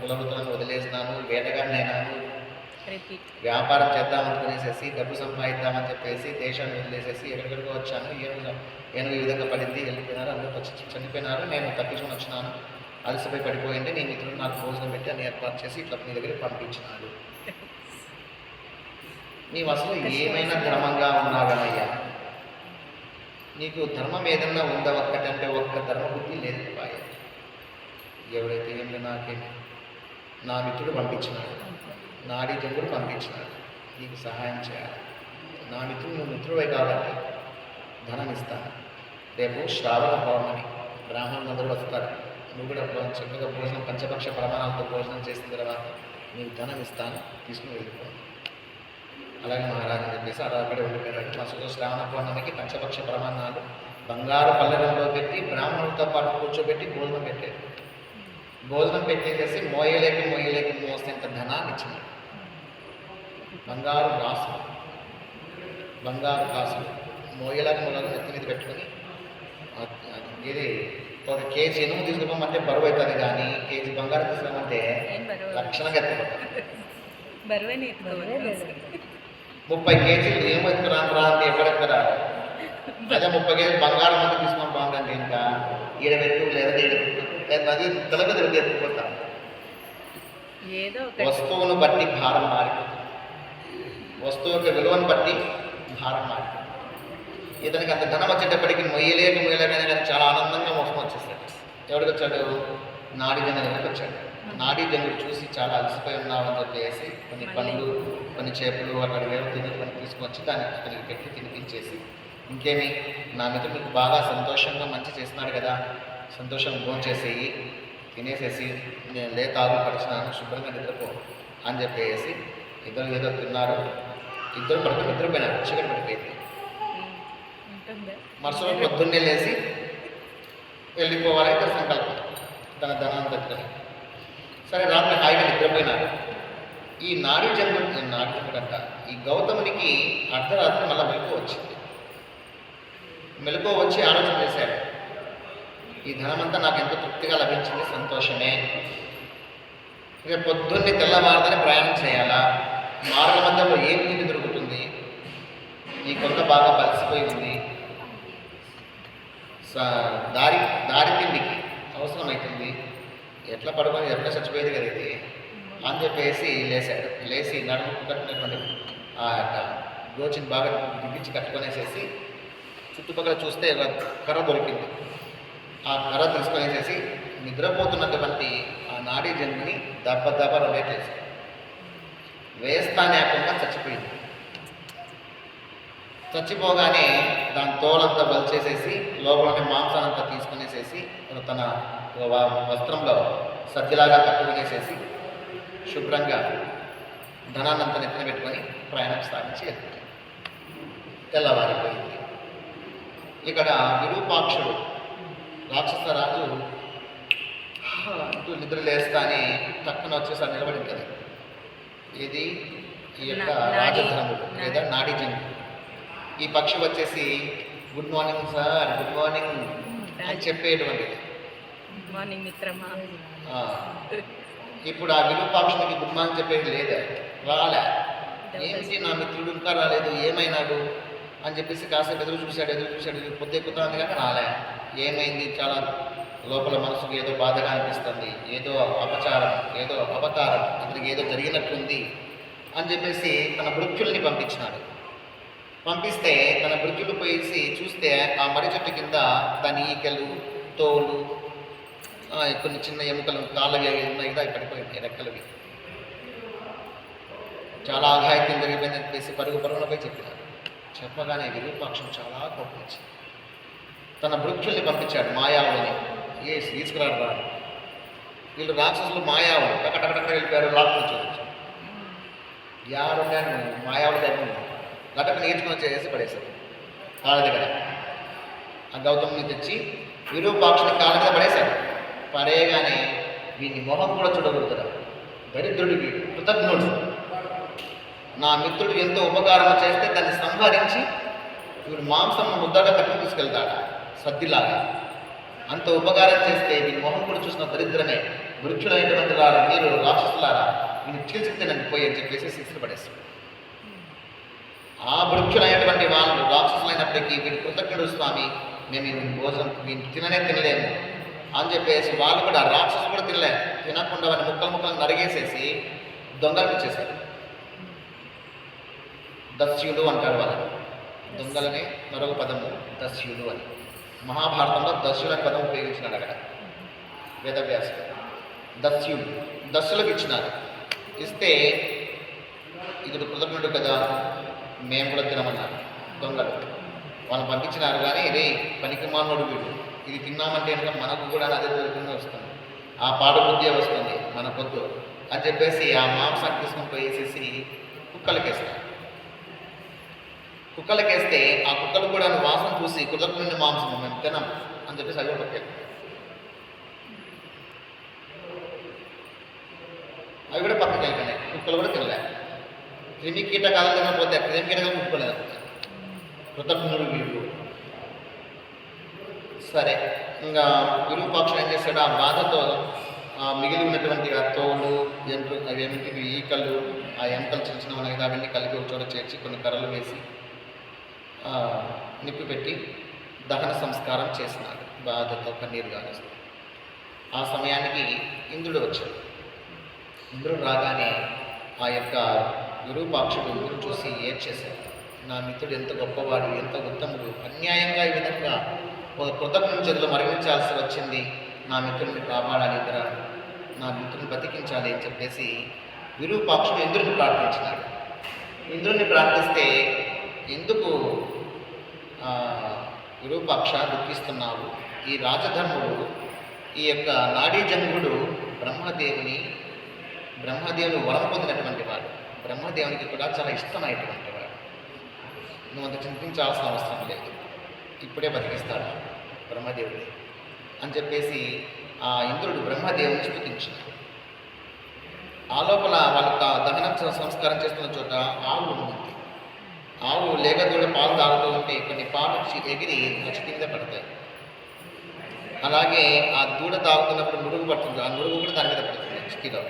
కులవృత్తులను వదిలేసినాను, వేటగాడిని అయినాను, వ్యాపారం చేద్దామనుకునేసేసి డబ్బు సంపాదిద్దామని చెప్పేసి దేశాన్ని వదిలేసేసి ఎక్కడికో వచ్చాను, ఏనుగు ఈ విధంగా పడింది, వెళ్ళిపోయినారు, అందరూ వచ్చి చనిపోయినారు, నేను తప్పించుకొని వచ్చినాను, అలసిపోయి పడిపోయింది, నీ మిత్రుడు నాకు భోజనం పెట్టి అని ఏర్పాటు చేసి ఇట్లా నీ దగ్గర పంపించినాడు. నీవు అసలు ఏమైనా ధర్మంగా ఉన్నావనయ్యా, నీకు ధర్మం ఏదన్నా ఉందా ఒక్కటంటే ఒక్క ధర్మబుద్ధి లేదు. ఎవరైతే ఏమి నాకేమి, నా మిత్రుడు పంపించినాడు, నాడీ జంగుడు పంపించినాడు, నీకు సహాయం చేయాలి. నా మిత్రుడు నువ్వు మిత్రుడే కాబట్టి ధనం ఇస్తాను. రేపు శ్రావణ పౌర్ణమి, బ్రాహ్మణులందరూ వస్తారు, నువ్వు కూడా చక్కగా భోజనం పంచపక్ష ప్రమాణాలతో భోజనం చేసిన తర్వాత నీకు ధనం ఇస్తాను, తీసుకుని వెళ్ళిపోవాలి. అలాగే మహారాజు అని చెప్పేసి అక్కడే ఉండిపోయాడు. మరుసటి శ్రావణ పౌర్ణమికి పంచపక్ష ప్రమాణాలు బంగారు పల్లెరంలో పెట్టి బ్రాహ్మణులతో పాటు కూర్చోబెట్టి భోజనం పెట్టాడు. భోజనం పెట్టేసేసి మోయలేక మోసేంత ధనాన్ని ఇచ్చినాడు. బంగారు కాసులు మోయలేక నెత్తి మీద పెట్టుకొని, ఇది 1 కేజీ ఎనుము తీసుకోమంటే బరువు అవుతుంది, కానీ కేజీ బంగారం తీసుకోమంటే లక్షణంగా ఎత్తుకుంటాం. 30 కేజీలు ఏం ఎత్తుకురాను రా అంటే ఎవరెక్కరా అదే 30 కేజీలు బంగారం అంతా తీసుకొని బాగుందండి ఇంకా ఈడబెట్టు లేదా ఈడబెట్టు లేదా అది తలగది ఎత్తుకుపోతాం. ఏదో ఒకటి వస్తువును బట్టి భారం మారిపోతుంది. వస్తువు యొక్క విలువను బట్టి భారం మారిపోతుంది. ఇతనికి అంత ధనం వచ్చేటప్పటికి మొయ్యలేకైనా కానీ చాలా ఆనందంగా మోసం వచ్చేస్తాడు. ఎవరికి వచ్చాడు? నాడీ జంగుడికి వచ్చాడు. నాడీ జంగుడు చూసి చాలా అలసిపోయి ఉన్నామని చెప్పేసి కొన్ని పండ్లు కొన్ని చేపలు అక్కడ వేరు తిని తీసుకొచ్చి దాన్ని అతనికి పెట్టి తినిపించేసి, ఇంకేమి నా మిత్రుడు మీకు బాగా సంతోషంగా మంచి చేస్తున్నాడు కదా, సంతోషం భోంచేసేయి, తినేసేసి నేను తాగు పడిచినాను, శుభ్రంగా నిద్రపో అని చెప్పేసి ఇద్దరు ఏదో తిన్నారు. ఇద్దరు పడుకుని నిద్రపోయినారు. చీకటి పడిపోయింది. ఉంటుందా? మరుసటి పొద్దున్నే లేచి వెళ్ళిపోవాలి ఇద్దరు సంకల్పం తన ధనాన్ని దగ్గర. సరే రాత్రి హాయిగా నిద్రపోయినారు. ఈ నాడీ జంగుడు అంట ఈ గౌతమునికి అర్ధరాత్రి మళ్ళీ మెలకువ వచ్చింది. మెలకువ వచ్చి ఆలోచన చేశాడు, ఈ ధనమంతా నాకు ఎంతో తృప్తిగా లభించింది, సంతోషమే. ఇక పొద్దున్నే తెల్లవారుదని ప్రయాణం చేయాలా, మార్గ మధ్యలో ఏం తిండి దొరుకుతుంది, ఈ కొంత బాగా బలిసిపోయి ఉంది, దారి తిండికి అవసరమవుతుంది, ఎట్లా పడుకొని ఎట్లా చచ్చిపోయేది కదా ఇది అని చెప్పేసి లేచాడు. లేచి నడుము కట్టినటువంటి ఆ యొక్క గోచిని బాగా దిగించి కట్టుకొనేసేసి చుట్టుపక్కల చూస్తే ఒక కర్ర దొరికింది. ఆ కర్ర తీసుకొనేసేసి నిద్రపోతున్నటువంటి ఆ నాడీ జంతుని దెబ్బ రొడేట్లేసాడు. వేస్తానేకుండా చచ్చిపోయింది. చచ్చిపోగానే దాని తోలంతా బలిచేసేసి లోపల మాంసానంతా తీసుకునేసేసి తన వస్త్రంలో సద్దిలాగా కట్టుకునేసేసి శుభ్రంగా ధనాన్నంతా నెత్తిన పెట్టుకొని ప్రయాణం సాగించి వెళ్తాడు. తెల్లవారిపోయింది. ఇక్కడ విరూపాక్షుడు రాక్షస రాజు అంటూ నిద్ర లేస్తానే పక్కన వచ్చేసారి నిలబడి ఉంటుంది. ఇది ఈ యొక్క రాజధనముడు లేదా నాడీ జంతువు. ఈ పక్షి వచ్చేసి good morning sir, good morning అని చెప్పేటువంటిది. మార్నింగ్ మిత్రమా. ఇప్పుడు ఆ విరూపాక్షుడికి గుడ్ మార్నింగ్ చెప్పేది లేదా, రాలే. ఏమిటి నా మిత్రుడు ఇంకా రాలేదు, ఏమైనాడు అని చెప్పేసి కాసేపు ఎదురు చూశాడు. పొద్దు ఎక్కుతుంది కానీ రాలే. ఏమైంది, చాలా లోపల మనసుకు ఏదో బాధగా అనిపిస్తుంది, ఏదో అపచారం, ఏదో అవతారం, ఇతనికి ఏదో జరిగినట్లుంది అని చెప్పేసి తన భృత్యుల్ని పంపించినాడు. పంపిస్తే తన భృత్యులు పోయేసి చూస్తే ఆ మర్రి చెట్టు కింద దాని ఈకలు, తోలు, కొన్ని చిన్న ఎముకలు, కాళ్ళవి ఉన్నాయి కదా, అవి పడిపోయింది రెక్కలవి. చాలా ఆఘాయిత్యం జరిగిపోయిందని చెప్పేసి పరుగున పోయి చెప్పినారు. చెప్పగానే విరూపాక్షం చాలా కోపం వచ్చింది. తన భృత్యుల్ని పంపించాడు, మాయావులని. తీసుకురాడు రాడు. వీళ్ళు రాక్షసులు మాయావులు టకటకటక వెళ్ళిపోయారు. లాక్కుని చూపించారు. యాడున్నాను మాయావుల దగ్గర గటక నేర్చుకుని వచ్చేసి పడేశారు కాళ్ళ దగ్గర. ఆ గౌతమ్ని తెచ్చి విరూపాక్షుని కాళ్ళ మీద పడేశాడు. పడేయగానే వీడిని మొహం కూడా చూడకూడదు, దరిద్రుడికి కృతజ్ఞుడు, నా మిత్రుడు ఎంతో ఉపకారం చేస్తే దాన్ని సంహరించి వీడు మాంసం ముద్దగా కట్టుకు తీసుకెళ్తాడా సద్దిలాగా. అంత ఉపకారం చేస్తే వీని మొహం కూడా చూసిన దరిద్రమే, వృక్షులైనటువంటి వారు మీరు రాక్షసులారా వీని చీల్చితేనండి పోయి అని చెప్పేసి శిక్షలు పడేస్తాడు. ఆ వృక్షులైనటువంటి వాళ్ళు రాక్షసులైనప్పటికీ వీడి కృతజ్ఞుడు స్వామి, మేము ఈ భోజనం వీని తినలేము అని చెప్పేసి వాళ్ళు కూడా రాక్షసులు కూడా తినకుండా వాడిని ముక్కలు నరిగేసేసి దొంగలకు ఇచ్చేశారు. దస్యులు అంటారు వాళ్ళని. దొంగలనే మరొక పదము దస్యులు అని. మహాభారతంలో దస్యుల పదం ఉపయోగించినాడు అక్కడ వేదవ్యాసుడు. దస్యులకు ఇచ్చినారు. ఇస్తే ఇతడు కృతజ్ఞుడు కదా, మేము కూడా తినమన్నారు దొంగలు. వాళ్ళు పంపించినారు కానీ రే పనికి మానవుడు వీడు, ఇది తిన్నామంటే కనుక మనకు కూడా అదే దొరికింది వస్తుంది, ఆ పాడు బుద్ధి వస్తుంది మనకొద్దు అని చెప్పేసి ఆ మాంసాన్ని తీసుకొని పోయేసేసి కుక్కలకేస్తారు. కుక్కలకేస్తే ఆ కుక్కలు కూడా వాసన చూసి కృతజ్ఞుని మాంసం మేము తినం అని చెప్పేసి అవి పట్టారు. అవి కూడా పక్కకి వెళ్ళిపోయినాయి. కుక్కలు కూడా తినలే. క్రిమి కీటకాలు తినకపోతే క్రిమి కీటకాలు ముట్టుకోలేదు. కృతజ్ఞుడు వీడు. సరే, ఇంకా విరూపాక్షుడు ఏం చేశాడు, ఆ బాధతో మిగిలి ఉన్నటువంటి ఆ తోలు, అవేమిటి ఈకలు, ఆ ఎముకలు చిన్న చిన్న ఉన్నాయి కదా, అవన్నీ కలిపి ఒక చోట చేర్చి కొన్ని కర్రలు వేసి నిప్పు పెట్టి దహన సంస్కారం చేసినాడు బాధతో కన్నీరు గారుస్తూ. ఆ సమయానికి ఇంద్రుడు వచ్చాడు. ఇంద్రుడు రాగానే ఆ యొక్క విరూపాక్షుడు ఇంద్రుడు చూసి ఏడ్చేశాడు. నా మిత్రుడు ఎంత గొప్పవాడు, ఎంత ఉత్తముడు, అన్యాయంగా ఈ విధంగా ఒక కృతజ్ఞత చేతిలో మరణించాల్సి వచ్చింది. నా మిత్రుడిని కాపాడాలి, నా మిత్రుని బతికించాలి అని చెప్పేసి విరూపాక్షుడు ఇంద్రుడిని ప్రార్థించినాడు. ఇంద్రుడిని ప్రార్థిస్తే, ఎందుకు విరూపాక్ష దుఃఖిస్తున్నావు? ఈ రాజధర్ముడు, ఈ యొక్క నాడీజంగుడు బ్రహ్మదేవుని వరం పొందినటువంటి వాడు, బ్రహ్మదేవునికి కూడా చాలా ఇష్టమైనటువంటి వాడు. నువ్వు అంత చింతించాల్సిన అవసరం లేదు, ఇప్పుడే బతికిస్తాడు బ్రహ్మదేవుడి అని చెప్పేసి ఆ ఇంద్రుడు బ్రహ్మదేవుని స్తుతించాడు. ఆ లోపల వాళ్ళు దహన సంస్కారం చేస్తున్న చోట ఆవు ఉంటుంది. ఆవు లేగదూడ పాలు తాగుతూ ఉంటే కొన్ని పాలు ఎగిరి చెట్టు కింద పడతాయి. అలాగే ఆ దూడ తాగుతున్నప్పుడు నురుగు పడుతుంది, ఆ నురుగు కూడా దాని మీద పడుతుంది చిక్కిలో.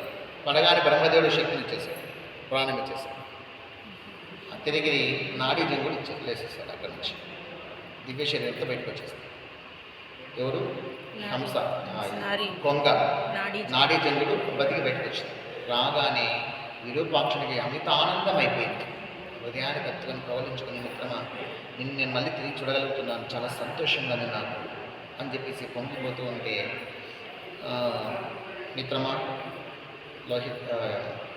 పడగానే బ్రహ్మదేవుడు శక్తిని ఇచ్చేశాడు, ప్రాణం ఇచ్చేశాడు. తిరిగి నాడీ జంగుడు లేసేసాడు అక్కడి నుంచి. దివ్య శరీరంతో బయటకు వచ్చేస్తాడు. ఎవరు? హంస, కొంగ, నాడీ జంగుడు బతికి బయటకు వచ్చింది. రాగానే విరూపాక్షుడికి అమిత ఆనందం అయిపోయింది. హృదయాన్ని కత్తుకొని ప్రవలించుకుని, మిత్రమా నిన్ను నేను మళ్ళీ తిరిగి చూడగలుగుతున్నాను, చాలా సంతోషంగా ఉంది నాకు అని చెప్పేసి పొంగిపోతూ ఉంటే, మిత్రమా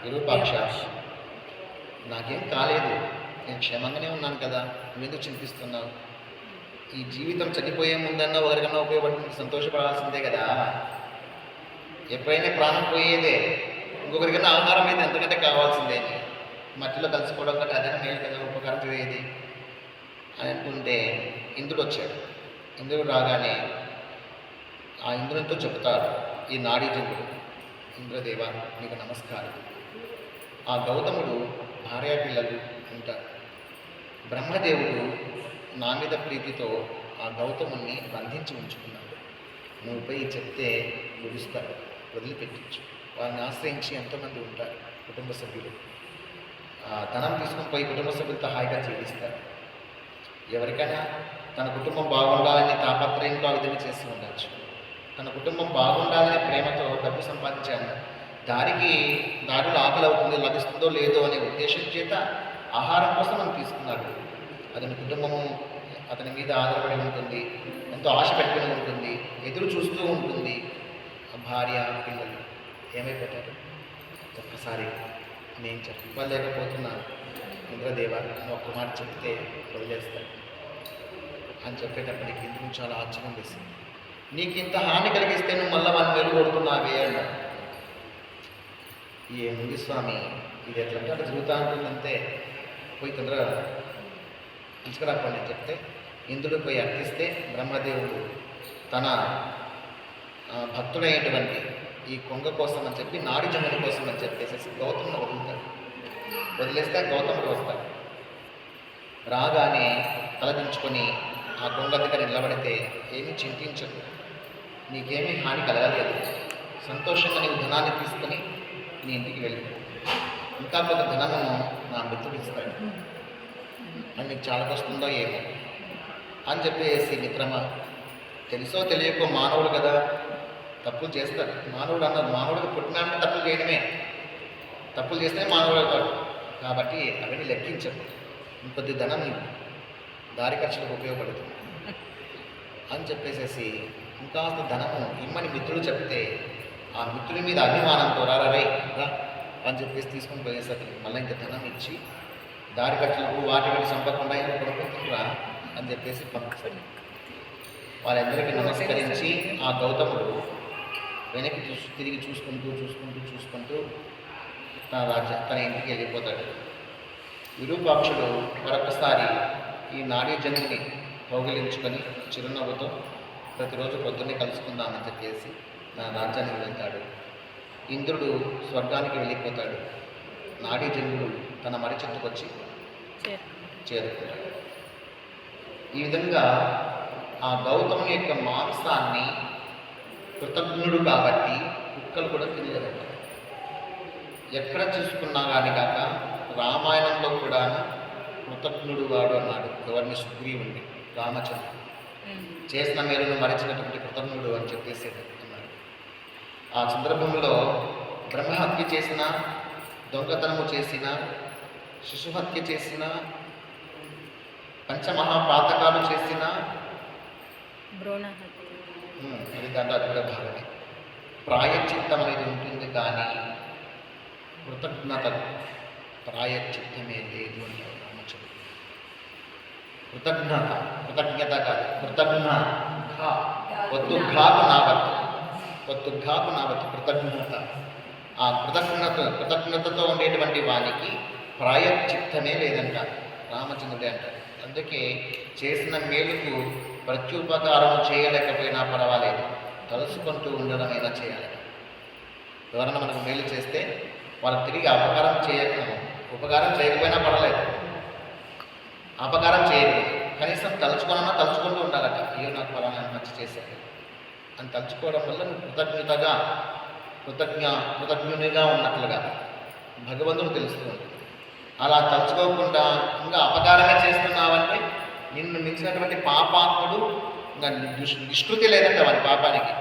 విరూపాక్ష, నాకేం కాలేదు, నేను క్షేమంగానే ఉన్నాను కదా, నువ్వెందుకు చింతిస్తున్నావు? ఈ జీవితం చనిపోయే ముందన్నా ఒకరికన్నా ఉపయోగపడుతుంది, సంతోషపడాల్సిందే కదా. ఎప్పుడైనా ప్రాణం పోయేదే, ఇంకొకరికన్నా ఆహారం అయితే ఎంతకంటే కావాల్సిందే. మట్టిలో కలిసిపోవడం కంటే అదే మేలు కదా, ఉపకారం చేయేది అని అనుకుంటే ఇంద్రుడు వచ్చాడు. ఇంద్రుడు రాగానే ఆ ఇంద్రునితో చెబుతాడు ఈ నాడీజంగుడు, ఇంద్రదేవ నీకు నమస్కారం. ఆ గౌతముడు భార్యా పిల్లలు ఉంటారు. బ్రహ్మదేవుడు నా మీద ప్రీతితో ఆ గౌతముని బంధించి ఉంచుకున్నాడు. నువ్వు పోయి చెప్తే విడుస్తాడు, వదిలిపెట్టించు. వారిని ఆశ్రయించి ఎంతోమంది ఉంటారు కుటుంబ సభ్యులు. ధనం తీసుకుని పోయి కుటుంబ సభ్యులతో హాయిగా జీవిస్తారు. ఎవరికైనా తన కుటుంబం బాగుండాలని తాపత్రయంతో ఆ విధంగా చేసి ఉండవచ్చు. తన కుటుంబం బాగుండాలనే ప్రేమతో డబ్బు సంపాదించాను, దారిలో ఆకలి అవుతుంది, లభిస్తుందో లేదో అనే ఉద్దేశం చేత ఆహారం కోసం మనం తీసుకున్నాడు. అతని కుటుంబము అతని మీద ఆధారపడి ఉంటుంది, ఎంతో ఆశ పెట్టుకుని ఉంటుంది, ఎదురు చూస్తూ ఉంటుంది. భార్య పిల్లలు ఏమైపోతారు? ఒక్కసారి నేను చెప్పలేకపోతున్నాను ఇంద్రదేవ, ఒక్క మాట చెప్తే వదిలేస్తాను అని చెప్పేటప్పటికి ఇందుకు చాలా ఆశ్చర్యం వేసింది. నీకు ఇంత హాని కలిగిస్తే నువ్వు మళ్ళీ వాళ్ళని మేలు కొడుతున్నావే అన్నాడు. ఏముంది స్వామి, ఇది ఎట్లంటే అట్లా జరుగుతూ ఉంటుందంతే, పోయి తొందరగా తీసుకురాకండి అని చెప్తే ఇంద్రుడు పోయి అర్థిస్తే బ్రహ్మదేవుడు తన భక్తుడైనటువంటి ఈ కొంగ కోసం అని చెప్పి నాడి జముడి కోసం అని చెప్పేసి గౌతమును వదులుతాడు. వదిలేస్తే గౌతముడు వస్తాడు. రాగానే తలదించుకొని ఆ కొంగ దగ్గర నిలబడితే, ఏమీ చింతించదు, నీకేమీ హాని కలగలేదు, సంతోషంగా నీకు ధనాన్ని తీసుకొని నీ ఇంటికి వెళ్ళి ఇంకా కొంత ధనమును నా మిత్రుడు ఇస్తాడు, అని నీకు చాలా వస్తుందో ఏమో అని చెప్పేసి, మిత్రమా తెలుసో తెలియకో మానవుడు కదా, తప్పులు చేస్తాడు. మానవుడు అన్నారు, మానవుడికి పుట్టినామంటే తప్పులు చేయడమే, తప్పులు చేస్తేనే మానవుడు అవుతాడు. కాబట్టి అవన్నీ లెక్కించదు, ఇంకొద్ది ధనం దారి ఖర్చులకు ఉపయోగపడుతుంది అని చెప్పేసేసి ఇంకాస్త ధనము ఇమ్మని మిత్రుడు చెప్తే, ఆ మిత్రుడి మీద అభిమానంతో రారవై రా అని చెప్పేసి తీసుకొని పోయేసరికి మళ్ళీ ఇంత ధనం ఇచ్చి దారి ఖర్చులకు వాటి సంపకుండా కొనుక్కుంటురా అని చెప్పేసి పంపిస్తాడు. వాళ్ళందరికీ నమస్కరించి ఆ గౌతముడు వెనక్కి తిరిగి చూసుకుంటూ తన ఇంటికి వెళ్ళిపోతాడు. విరూపాక్షుడు మరొకసారి ఈ నాడీ జంతుని కౌగిలించుకొని చిరునవ్వుతో ప్రతిరోజు పొద్దున్నే కలుసుకుందామని చెప్పేసి తన రాజ్యానికి వెళ్తాడు. ఇంద్రుడు స్వర్గానికి వెళ్ళిపోతాడు. నాడీ జంతుడు తన మర్రి చెట్టుకొచ్చి చేరుకుంటాడు. ఈ విధంగా ఆ గౌతముని యొక్క మాంసాన్ని కృతజ్ఞుడు కాబట్టి కుక్కలు కూడా తినలేదంట. ఎక్కడ చూసుకున్నా కానీ కాక రామాయణంలో కూడా కృతజ్ఞుడు వాడు అన్నాడు ఎవరిని సుగ్రీవుణ్ణి రామచంద్రుడు చేసిన మేలును మరిచినటువంటి కృతజ్ఞుడు అని చెప్పేసి అన్నాడు. ఆ సందర్భంలో బ్రహ్మహత్య చేసిన, దొంగతనము చేసిన, శిశుహత్య చేసిన, పంచమహాపాతకాలు చేసిన అది దాంట్లో అది కూడా భాగమే. ప్రాయశ్చిత్తం అనేది ఉంటుంది కానీ కృతజ్ఞత ప్రాయశ్చిత్తమే లేదు అంటారు రామచంద్రుడు. కృతజ్ఞత కాదు, కృతజ్ఞ ఒత్తుఘాకు నావత్తు కృతజ్ఞత. ఆ కృతజ్ఞతతో ఉండేటువంటి వానికి ప్రాయశ్చిత్తమే లేదంట రామచంద్రుడే అంటారు. అందుకే చేసిన మేలుకు ప్రత్యుపకారం చేయలేకపోయినా పర్వాలేదు, తలుసుకుంటూ ఉండడమైనా చేయాలి. ఎవరైనా మనకు మేలు చేస్తే వాళ్ళకి తిరిగి ఉపకారం చేయకపోయినా పర్వాలేదు, అపకారం చేయకూడదు. కనీసం తలుచుకుంటూ ఉండాలట. అయ్యో నాకు ఫలానా మంచి చేశాడు అని తలుచుకోవడం వల్ల నువ్వు కృతజ్ఞునిగా ఉన్నట్లుగా భగవంతుడు తెలుస్తూ ఉంటుంది. అలా తలుచుకోకుండా ఇంకా అపకారమే చేస్తున్నావంటే నిన్ను మించినటువంటి పాపాత్ముడు ఇంకా నిష్కృతి లేదంటే వారి పాపానికి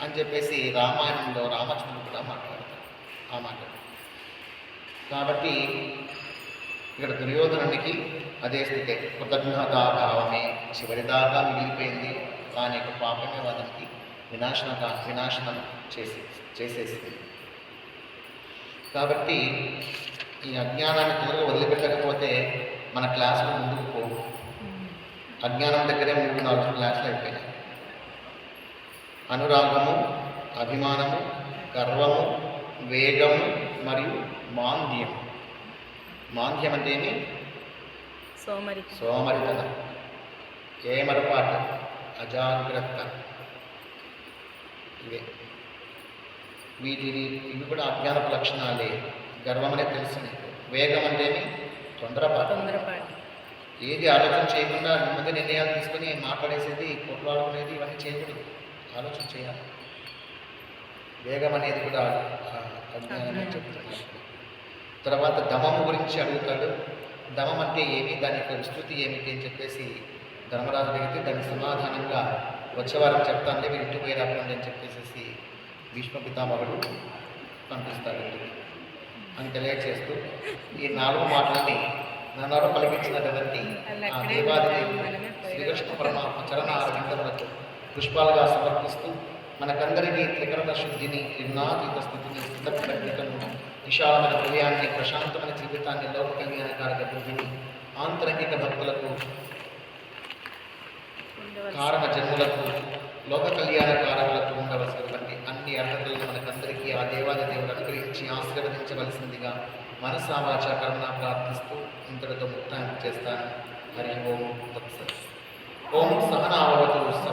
అని చెప్పేసి రామాయణంలో రామచంద్రుడు కూడా మాట్లాడతారు ఆ మాట. కాబట్టి ఇక్కడ దుర్యోధనునికి అదే స్థితే, కృతజ్ఞతాభావమే చివరిదాకా మిగిలిపోయింది. దాని యొక్క పాపమే వాదనికి వినాశనం చేసేసింది. కాబట్టి ఈ అజ్ఞానాన్ని తొందరగా వదిలిపెట్టకపోతే మన క్లాసులు ముందుకు పోవు. అజ్ఞానం దగ్గరే 3-4 క్లాసులు అయిపోయినాయి. అనురాగము, అభిమానము, గర్వము, వేగము మరియు మాంద్యం. మాంద్యం అంటే ఏమి? సోమరితనం, ఏమరపాటు, అజాగ్రత్త. ఇవి కూడా అజ్ఞానపు లక్షణాలే. గర్వం అనేది తెలుసు నీకు. వేగం అంటే ఏమి? తొందరపాటు. ఏది ఆలోచన చేయకుండా నెమ్మది నిర్ణయాలు తీసుకొని మాట్లాడేసేది, కొట్లాడుకునేది, ఇవన్నీ చేయకూడదు. ఆలోచన చేయాలి. వేగం అనేది కూడా అజ్ఞానమే చెప్తున్నాడు. తర్వాత దమము గురించి అడుగుతాడు. దమం అంటే ఏమి, దాని యొక్క విస్తృతి ఏమిటి అని చెప్పేసి ధర్మరాజు అడిగితే దాని సమాధానంగా వచ్చేవారం చెప్తానంటే మీరు ఇంటికి పోయి రాకండి అని చెప్పేసి భీష్మ పితామహుడు పంపిస్తాడు ఇంటికి అని తెలియచేస్తూ ఈ 4 మాటలని నన్నరు పలికించినటువంటి ఆ దేవాదిదేవుడు శ్రీకృష్ణ పరమాత్మ చరణ అరవిందములకు పుష్పాలుగా సమర్పిస్తూ మనకందరికీ త్రికరణ శుద్ధిని, లింగాతీత స్థితిని, స్థితప్రజ్ఞతను, విశాలమైన హృదయాన్ని, ప్రశాంతమైన జీవితాన్ని, లోక కళ్యాణకారక బుద్ధిని, ఆంతరంగిక భక్తులకు, కారణ జన్ములకు, లోక కళ్యాణకారకులకు ఉండవలసినటువంటి అన్ని అర్హతలను మనకందరికీ ఆ దేవాది దేవుడు అనుగ్రహించి ఆశీర్వదించవలసిందిగా మనసా వాచా కర్మణ ప్రార్థిస్తూ ఇంతటితో ముక్తాంతి చేస్తాను. హరి ఓం తత్సత్. ఓం సహనావతు.